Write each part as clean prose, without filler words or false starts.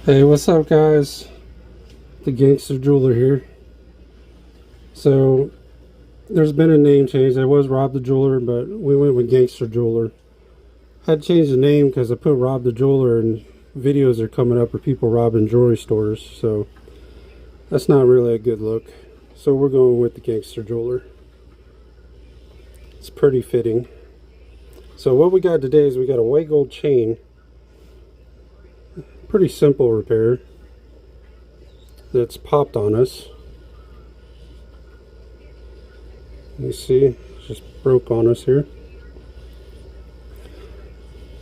Hey, what's up, guys? The Gangster Jeweler here. So, there's been a name change. There was Rob the Jeweler, but we went with Gangster Jeweler. Had to change the name because I put Rob the Jeweler and videos are coming up of people robbing jewelry stores. So, that's not really a good look. So, we're going with the Gangster Jeweler. It's pretty fitting. So, what we got today is we got a white gold chain. Pretty simple repair that's popped on us. You see, it just broke on us here.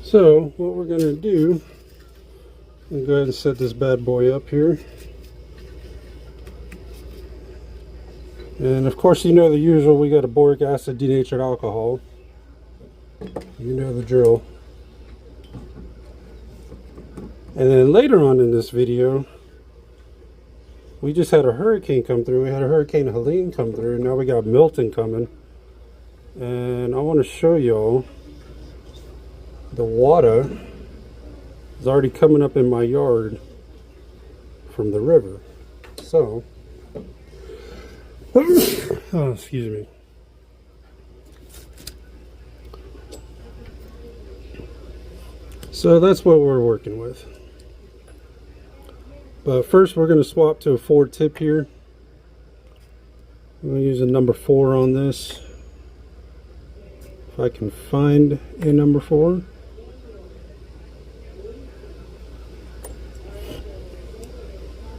So what we're going to do, I'm go ahead and set this bad boy up here. And of course, you know the usual, we got a boric acid denatured alcohol. You know the drill. And then later on in this video, we just had a hurricane come through. We had a Hurricane Helene come through. Now we got Milton coming. And I want to show y'all the water is already coming up in my yard from the river. So, oh, excuse me. So that's what we're working with. But first we're going to swap to a 4 tip here. I'm going to use a number 4 on this. If I can find a number 4.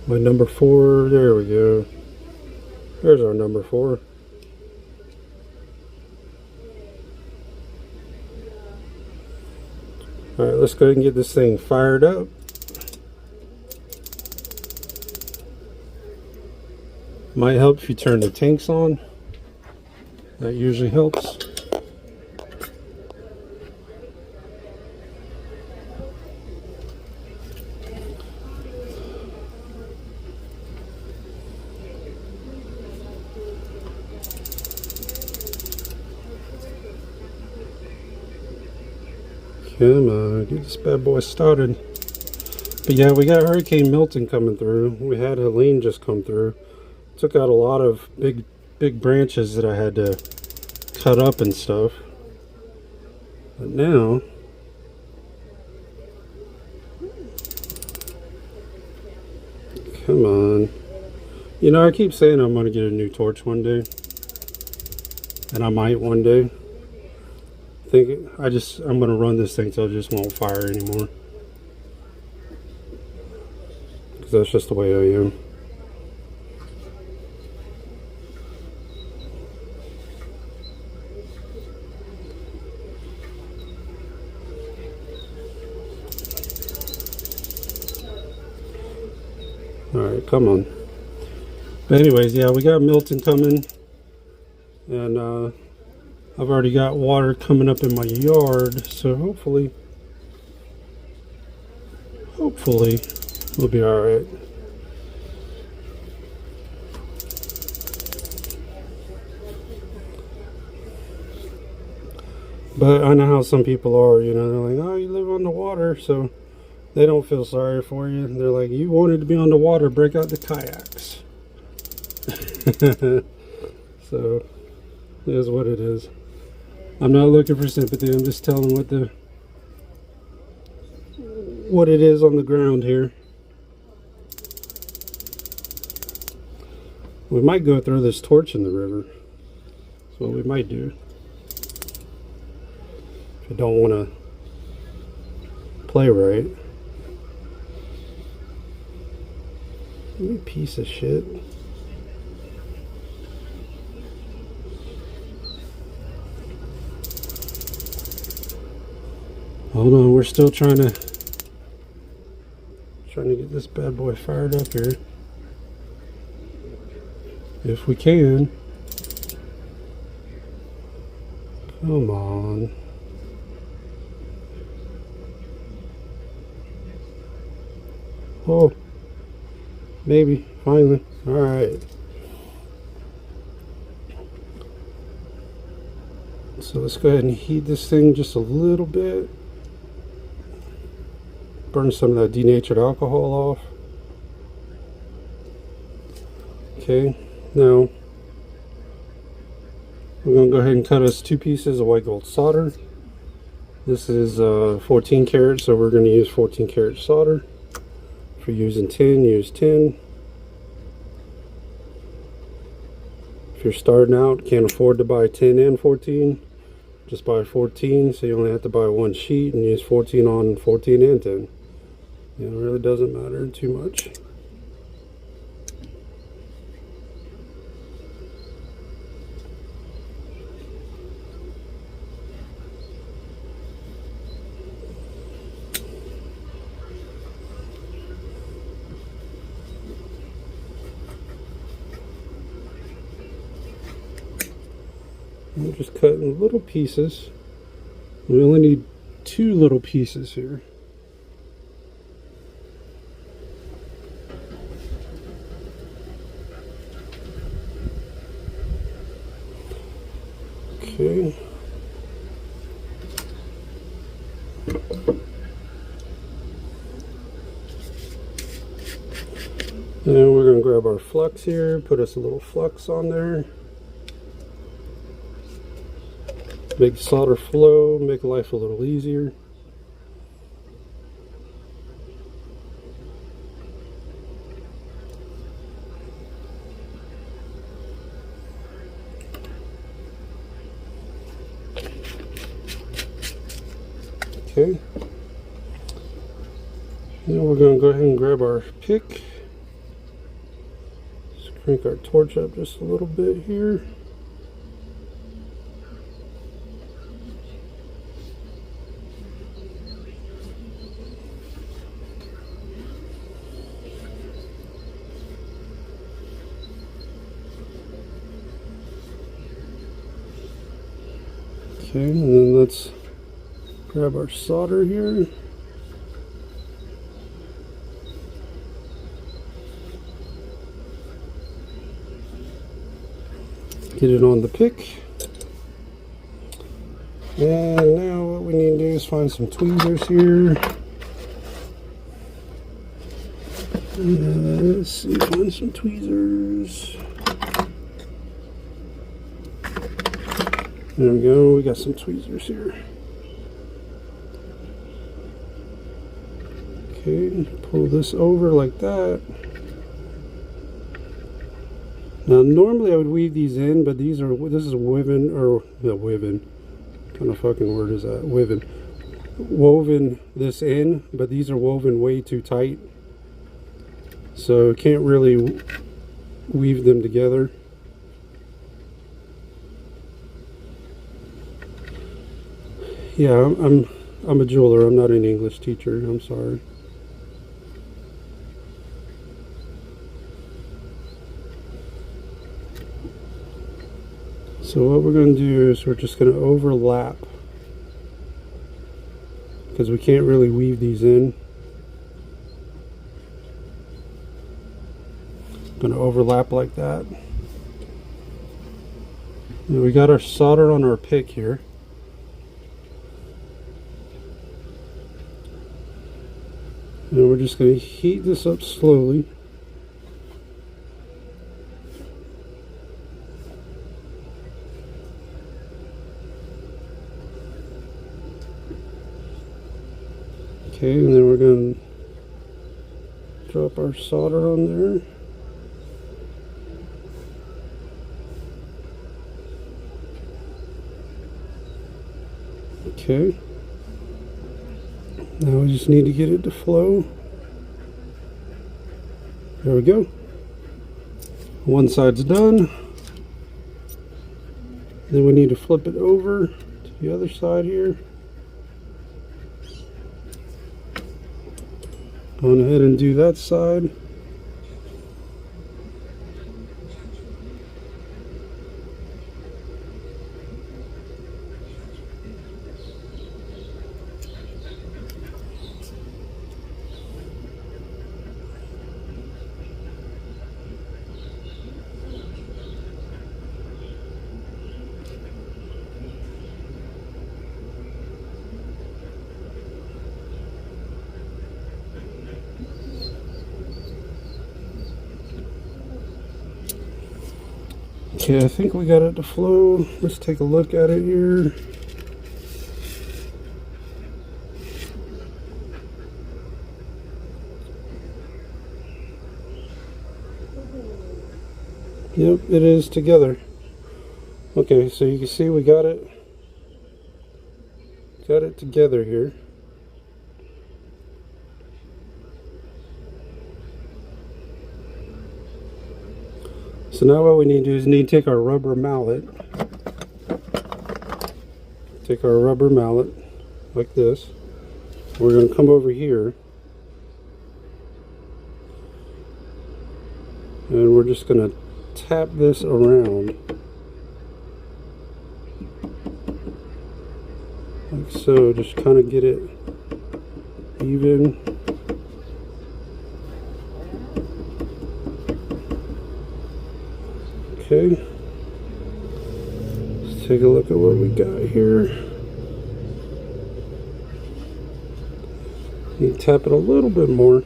My number 4, there we go. There's our number 4. Alright, let's go ahead and get this thing fired up. Might help if you turn the tanks on. That usually helps. Come on, get this bad boy started. But yeah, we got Hurricane Milton coming through. We had Helene just come through. Took out a lot of big branches that I had to cut up and stuff. But now, come on. You know, I keep saying I'm going to get a new torch one day. And I might one day. I'm going to run this thing till it just won't fire anymore. Because that's just the way I am. Alright, come on. But anyways, yeah, we got Milton coming. And I've already got water coming up in my yard. So hopefully we'll be alright. But I know how some people are, you know, they're like, oh, you live on the water, so they don't feel sorry for you. They're like, you wanted to be on the water, break out the kayaks. So, it is what it is. I'm not looking for sympathy, I'm just telling what it is on the ground here. We might go throw this torch in the river. That's what we might do. If you don't want to play right. You piece of shit. Hold on, we're still trying to get this bad boy fired up here. If we can. Come on. Oh, maybe, finally. Alright. So let's go ahead and heat this thing just a little bit. burn some of that denatured alcohol off. Okay, now we're going to go ahead and cut us 2 pieces of white gold solder. This is 14 karat, so we're going to use 14 karat solder. If you're using 10, use 10. If you're starting out, can't afford to buy 10 and 14, just buy 14, so you only have to buy 1 sheet and use 14 on 14 and 10. It really doesn't matter too much. We'll just cut in little pieces. We only need 2 little pieces here. Okay. Now we're going to grab our flux here, put us a little flux on there. Make solder flow, make life a little easier. Okay. Now we're going to go ahead and grab our pick. Just crank our torch up just a little bit here. Okay, and then let's grab our solder here. Get it on the pick. And now what we need to do is find some tweezers here. Let's see, find some tweezers. There we go, we got some tweezers here. Okay, pull this over like that. Now normally I would weave these in, but this is woven, or woven, what kind of fucking word is that? Woven this in, but these are woven way too tight. So can't really weave them together. Yeah, I'm a jeweler. I'm not an English teacher. I'm sorry. So what we're going to do is we're just going to overlap, because we can't really weave these in. Going to overlap like that. Now we got our solder on our pick here. And we're just going to heat this up slowly. Okay, and then we're going to drop our solder on there. Okay. Now we just need to get it to flow. There we go. One side's done. Then we need to flip it over to the other side here. Go on ahead and do that side. Okay, I think we got it to flow. Let's take a look at it here. Yep, it is together. Okay, so you can see we got it together here. So now what we need to do is take our rubber mallet. Take our rubber mallet like this. We're going to come over here and we're just going to tap this around like so, just kind of get it even. Okay, let's take a look at what we got here. You tap it a little bit more.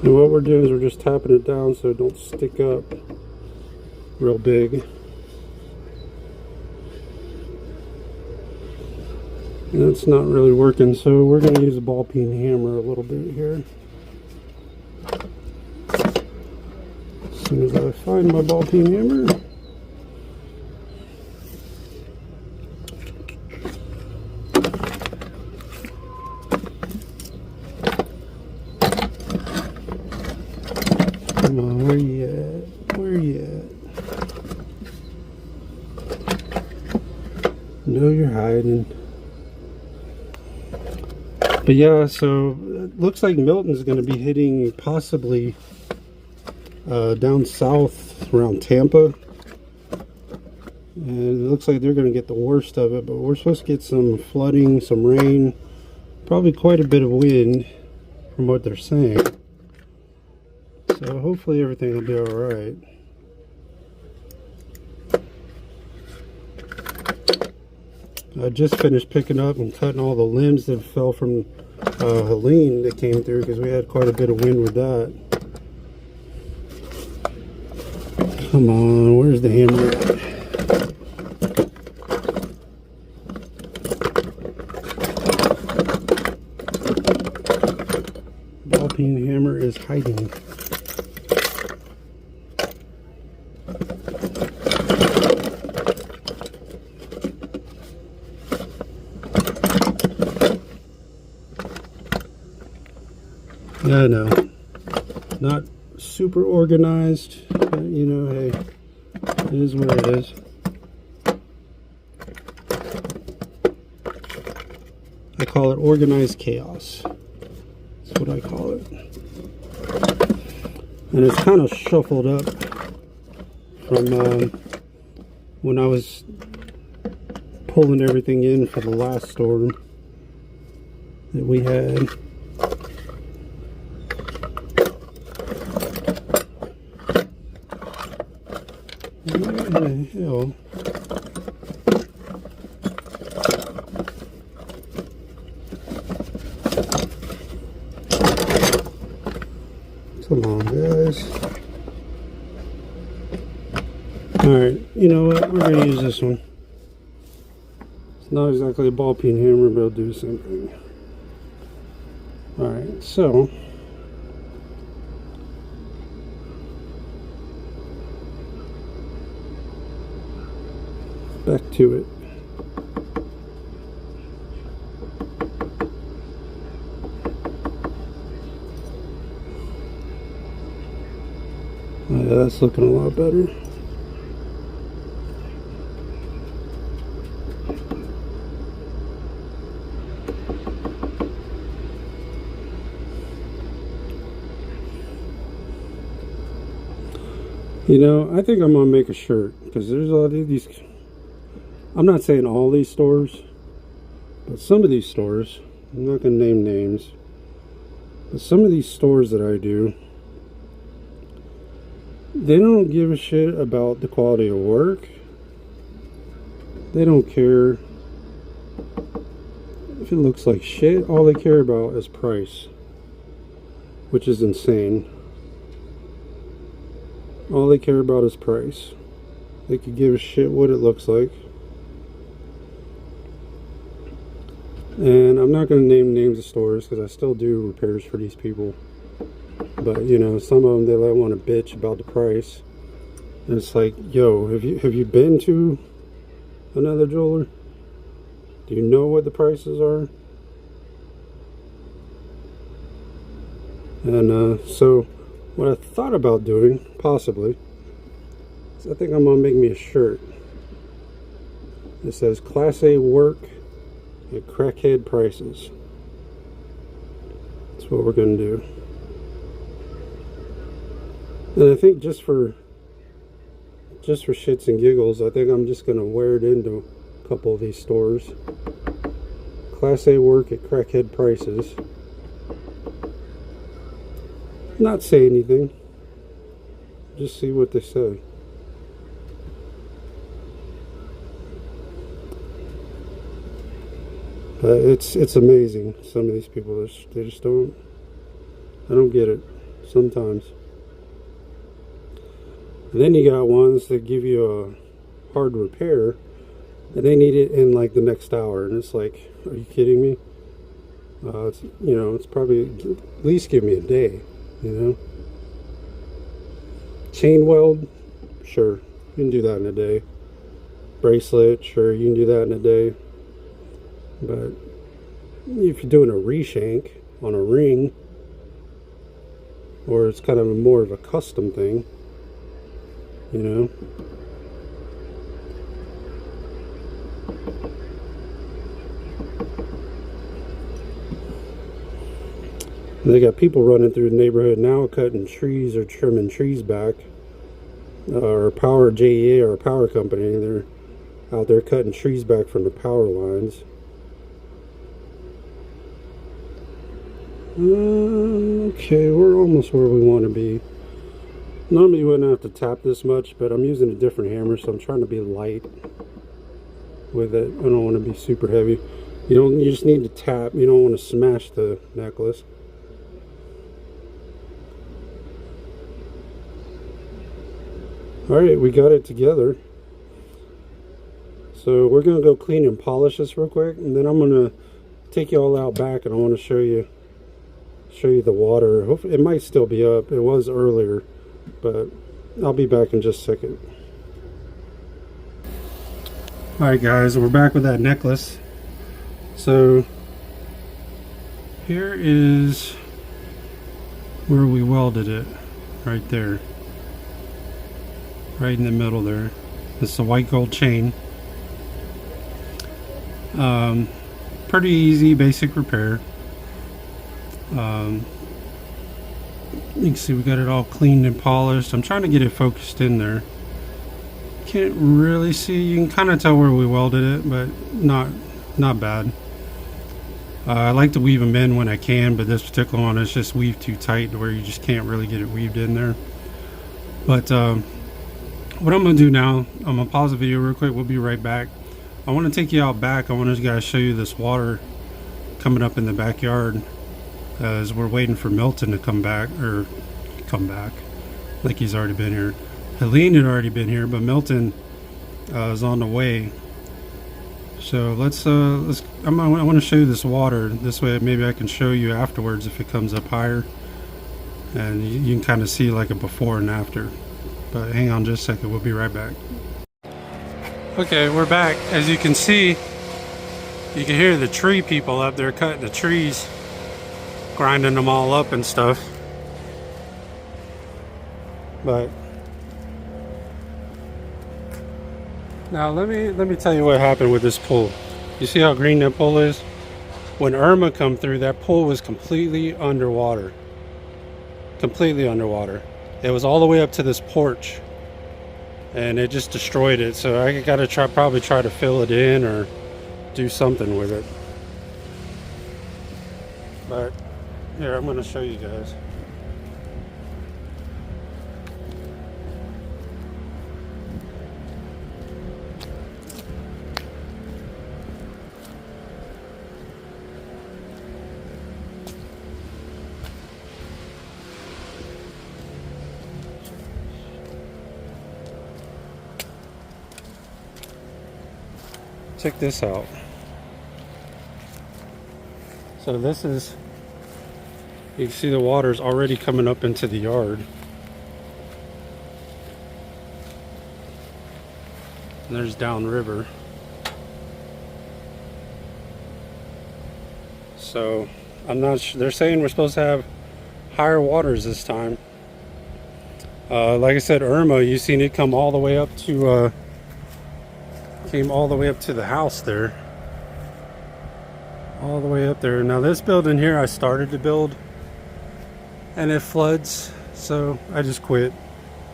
And what we're doing is we're just tapping it down so it don't stick up real big. And that's not really working, so we're going to use a ball peen hammer a little bit here. As soon as I find my ball peen hammer. Come on, where you at? Where you at? No, you're hiding. But yeah, so it looks like Milton's going to be hitting possibly down south around Tampa. And it looks like they're going to get the worst of it, but we're supposed to get some flooding, some rain, probably quite a bit of wind from what they're saying. So hopefully everything will be alright. I just finished picking up and cutting all the limbs that fell from Helene that came through, because we had quite a bit of wind with that. Come on, where's the hammer at? Ball peen hammer is hiding. I know, not super organized, but you know, hey, it is what it is. I call it organized chaos. That's what I call it. And it's kind of shuffled up from when I was pulling everything in for the last storm that we had. What the hell? Come on, guys. Alright, you know what? We're going to use this one. It's not exactly a ball peen hammer, but it'll do the same thing. Alright, so back to it. Yeah, that's looking a lot better. You know, I think I'm gonna make a shirt, because there's a lot of these. I'm not saying all these stores, but some of these stores, I'm not gonna name names, but some of these stores that I do, They don't give a shit about the quality of work. They don't care if it looks like shit. All they care about is price, which is insane. All they care about is price. They could give a shit what it looks like. And I'm not going to name names of stores because I still do repairs for these people. But you know, some of them, they like want to bitch about the price. And it's like, yo, have you been to another jeweler? Do you know what the prices are? And so what I thought about doing, possibly, is I think I'm going to make me a shirt. It says Class A work at crackhead prices. That's what we're going to do. And I think just for shits and giggles, I think I'm just going to wear it into a couple of these stores. Class A work at crackhead prices. Not say anything. Just see what they say. But it's amazing. Some of these people, they just don't. I don't get it sometimes. And then you got ones that give you a hard repair, and they need it in like the next hour, and it's like, are you kidding me? It's, you know, it's probably at least give me a day. You know, chain weld, sure, you can do that in a day. Bracelet, sure, you can do that in a day. But if you're doing a reshank on a ring, or it's kind of more of a custom thing, you know, they got people running through the neighborhood now cutting trees or trimming trees back, or power JEA or a power company. They're out there cutting trees back from the power lines. Okay, we're almost where we want to be. Normally you wouldn't have to tap this much, but I'm using a different hammer, so I'm trying to be light with it. I don't want to be super heavy. You just need to tap. You don't want to smash the necklace. Alright, we got it together. So we're going to go clean and polish this real quick, and then I'm going to take you all out back, and I want to show you the water. Hopefully, it might still be up. It was earlier, but I'll be back in just a second. Alright guys, we're back with that necklace. So here is where we welded it, right there. Right in the middle there. It's a white gold chain. Pretty easy, basic repair. You can see we got it all cleaned and polished. I'm trying to get it focused in there. Can't really see. You can kind of tell where we welded it, but not bad. I like to weave them in when I can, but this particular one is just weaved too tight to where you just can't really get it weaved in there. But what I'm going to do now, I'm going to pause the video real quick. We'll be right back. I want to take you out back. I want to guys show you this water coming up in the backyard as we're waiting for Milton to come back, like he's already been here. Helene had already been here, but Milton is on the way. So I want to show you this water. This way maybe I can show you afterwards if it comes up higher, and you can kind of see like a before and after. But hang on just a second, we'll be right back. Okay, we're back. As you can see, you can hear the tree people up there cutting the trees, grinding them all up and stuff. But now let me tell you what happened with this pool. You see how green that pool is? When Irma come through, that pool was completely underwater. Completely underwater. It was all the way up to this porch, and it just destroyed it. So I gotta probably try to fill it in or do something with it. But here, I'm gonna show you guys. check this out. So this is, you can see the water's already coming up into the yard. And there's downriver. So I'm not sure. They're saying we're supposed to have higher waters this time. Like I said, Irma, you seen it come all the way up to came all the way up to the house there. All the way up there. Now this building here I started to build and it floods, so I just quit.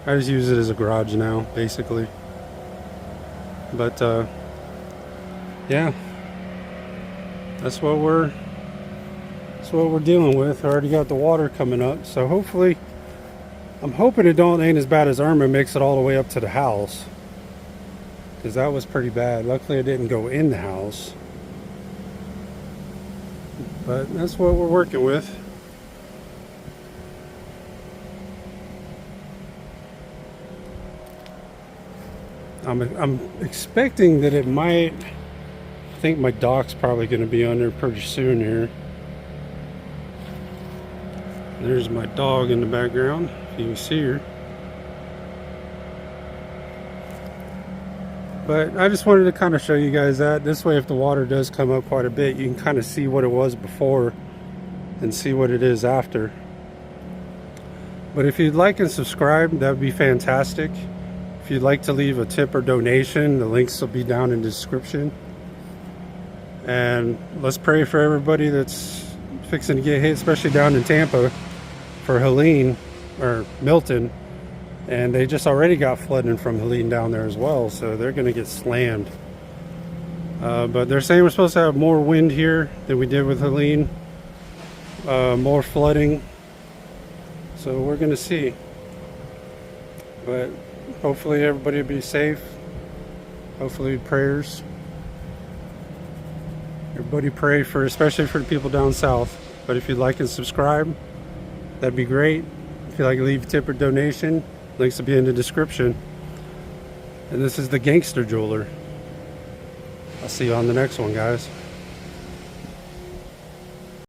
I just use it as a garage now, basically. But yeah, that's what we're dealing with. I already got the water coming up, so hopefully, I'm hoping it ain't as bad as Irma makes it all the way up to the house, because that was pretty bad. Luckily, it didn't go in the house, but that's what we're working with. I'm expecting that it might. I think my dock's probably going to be under pretty soon here. There's my dog in the background, if you can see her. But I just wanted to kind of show you guys that. This way, if the water does come up quite a bit, you can kind of see what it was before and see what it is after. But if you'd like and subscribe, that would be fantastic. If you'd like to leave a tip or donation, the links will be down in the description. And let's pray for everybody that's fixing to get hit, especially down in Tampa for Helene or Milton. And they just already got flooding from Helene down there as well, so they're going to get slammed. But they're saying we're supposed to have more wind here than we did with Helene, more flooding. So we're going to see. But hopefully everybody will be safe. Hopefully prayers. Everybody pray for, especially for the people down south. But if you'd like and subscribe, that'd be great. If you'd like to leave a tip or donation, links will be in the description. And this is the Gangster Jeweler. I'll see you on the next one, guys.